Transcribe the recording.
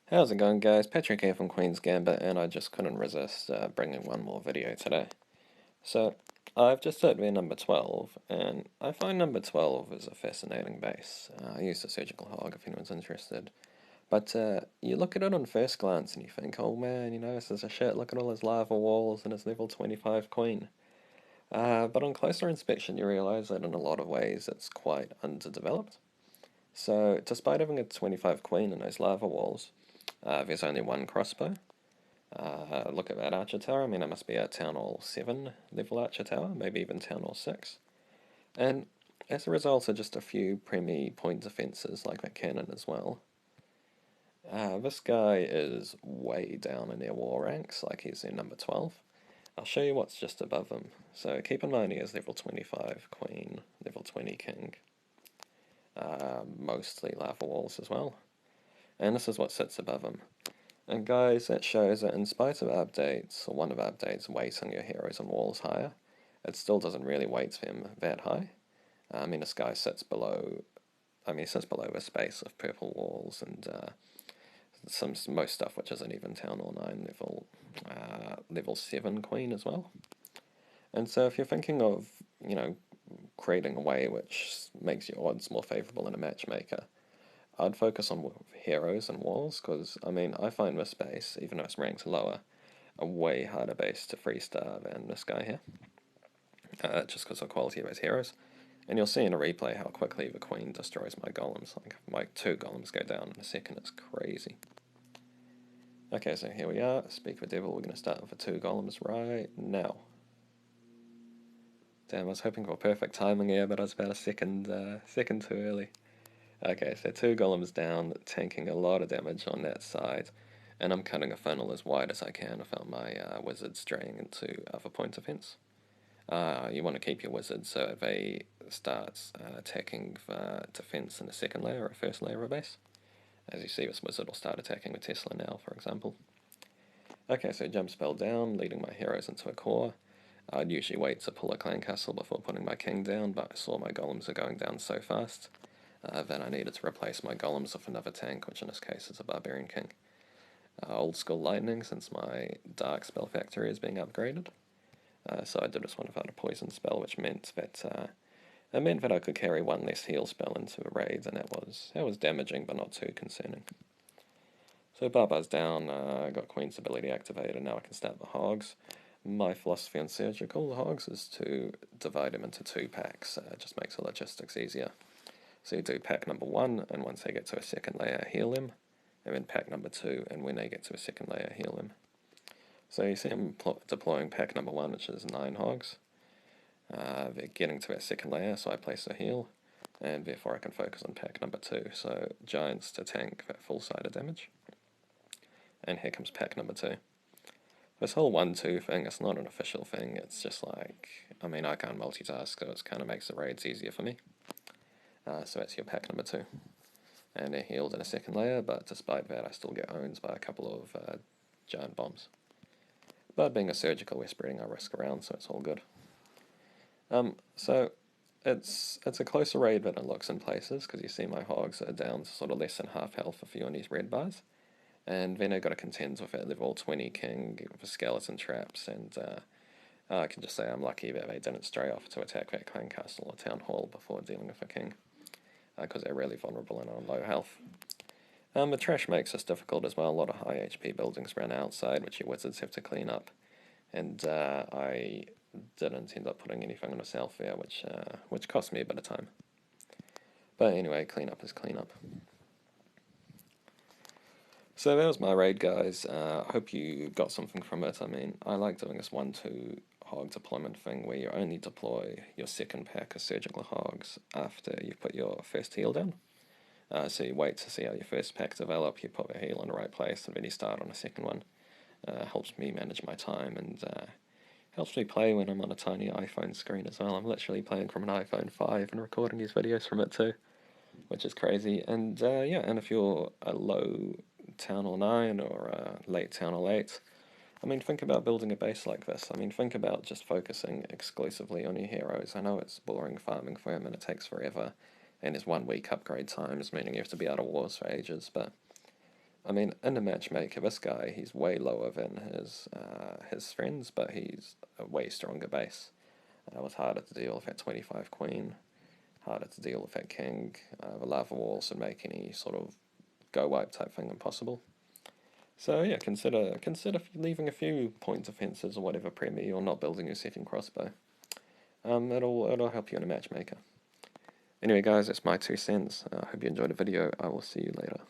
How's it going, guys? Patrick here from Queen's Gambit, and I just couldn't resist bringing one more video today. So, I've just hit their number 12, and I find number 12 is a fascinating base. I use the surgical hog if anyone's interested. But you look at it on first glance and you think, oh man, this is a shit, look at all his lava walls and his level 25 queen. But on closer inspection, you realize that in a lot of ways it's quite underdeveloped. So, despite having a 25 queen and those lava walls, there's only one crossbow. Look at that archer tower. I mean, it must be a Town Hall 7 level archer tower, maybe even Town Hall 6. And as a result of just a few preemie point defenses like that cannon as well. This guy is way down in their war ranks, like he's their number 12. I'll show you what's just above him. So keep in mind he has level 25 queen, level 20 king, mostly lava walls as well. And this is what sits above him. And guys, that shows that in spite of updates, or one of updates weighting your heroes and walls higher, it still doesn't really weight them that high. I mean, this guy sits below, he sits below a space of purple walls and most stuff which isn't even Town Hall 9 level 7 queen as well. And so if you're thinking of, creating a way which makes your odds more favourable in a matchmaker, I'd focus on heroes and walls, because, I find this base, even though it's ranked lower, a way harder base to freestar than this guy here, just because of the quality of his heroes. And you'll see in a replay how quickly the queen destroys my golems. Like, my 2 golems go down in a second, it's crazy. Okay, so here we are, speak the devil, we're going to start with the 2 golems right now. Damn, I was hoping for perfect timing here, but I was about a second too early. Okay, so 2 golems down, tanking a lot of damage on that side, and I'm cutting a funnel as wide as I can without my wizard straying into other point defense. You want to keep your wizards so if they start attacking the defense in the second layer or first layer of base. As you see, this wizard will start attacking with Tesla now, for example. Okay, so jump spell down, leading my heroes into a core. I'd usually wait to pull a clan castle before putting my king down, but I saw my golems are going down so fast. Then I needed to replace my golems with another tank, which in this case is a barbarian king. Old school lightning, since my dark spell factory is being upgraded. So I did this one without a poison spell, which meant that I could carry one less heal spell into a raid, and that was damaging, but not too concerning. So Barbar's down, I got Queen's ability activated, now I can start the hogs. My philosophy on surgical hogs is to divide them into 2 packs, it just makes the logistics easier. So you do pack number 1, and once they get to a second layer, heal them. And then pack number 2, and when they get to a second layer, heal them. So you see I'm deploying pack number 1, which is 9 hogs. They're getting to our second layer, so I place a heal. And therefore I can focus on pack number 2. So giants to tank that full-sided damage. And here comes pack number 2. This whole 1-2 thing, it's not an official thing, it's just like, I can't multitask, so it kind of makes the raids easier for me. So that's your pack number 2. And they're healed in a second layer, but despite that I still get owned by a couple of giant bombs. But being a surgical, we're spreading our risk around, so it's all good. So it's a closer raid than it looks in places, because you see my hogs are down to sort of less than half health a few on these red bars. And then I got to contend with that level 20 king with skeleton traps, and I can just say I'm lucky that they didn't stray off to attack that clan castle or town hall before dealing with a king, because they're really vulnerable and on low health. The trash makes this difficult as well. A lot of high HP buildings around outside, which your wizards have to clean up. And I didn't end up putting anything on the south there, which cost me a bit of time. But anyway, cleanup is cleanup. So that was my raid, guys. I hope you got something from it. I like doing this 1-2 hog deployment thing where you only deploy your second pack of surgical hogs after you put your first heal down. So you wait to see how your first pack develop, you put the heal in the right place, and then you start on a second one. Helps me manage my time, and helps me play when I'm on a tiny iPhone screen as well. I'm literally playing from an iPhone 5 and recording these videos from it too, which is crazy. And and if you're a low Town Hall 9 or a late Town Hall 8, think about building a base like this. Think about just focusing exclusively on your heroes. I know it's boring farming for them and it takes forever, and there's 1 week upgrade times, meaning you have to be out of wars for ages, but I mean, in a matchmaker, this guy, he's way lower than his friends, but he's a way stronger base. It was harder to deal with that 25 queen, harder to deal with that king. The lava walls would make any sort of go wipe type thing impossible. So yeah, consider leaving a few point defenses or whatever premier or not building your second crossbow. It'll help you in a matchmaker. Anyway, guys, that's my 2 cents. I hope you enjoyed the video. I will see you later.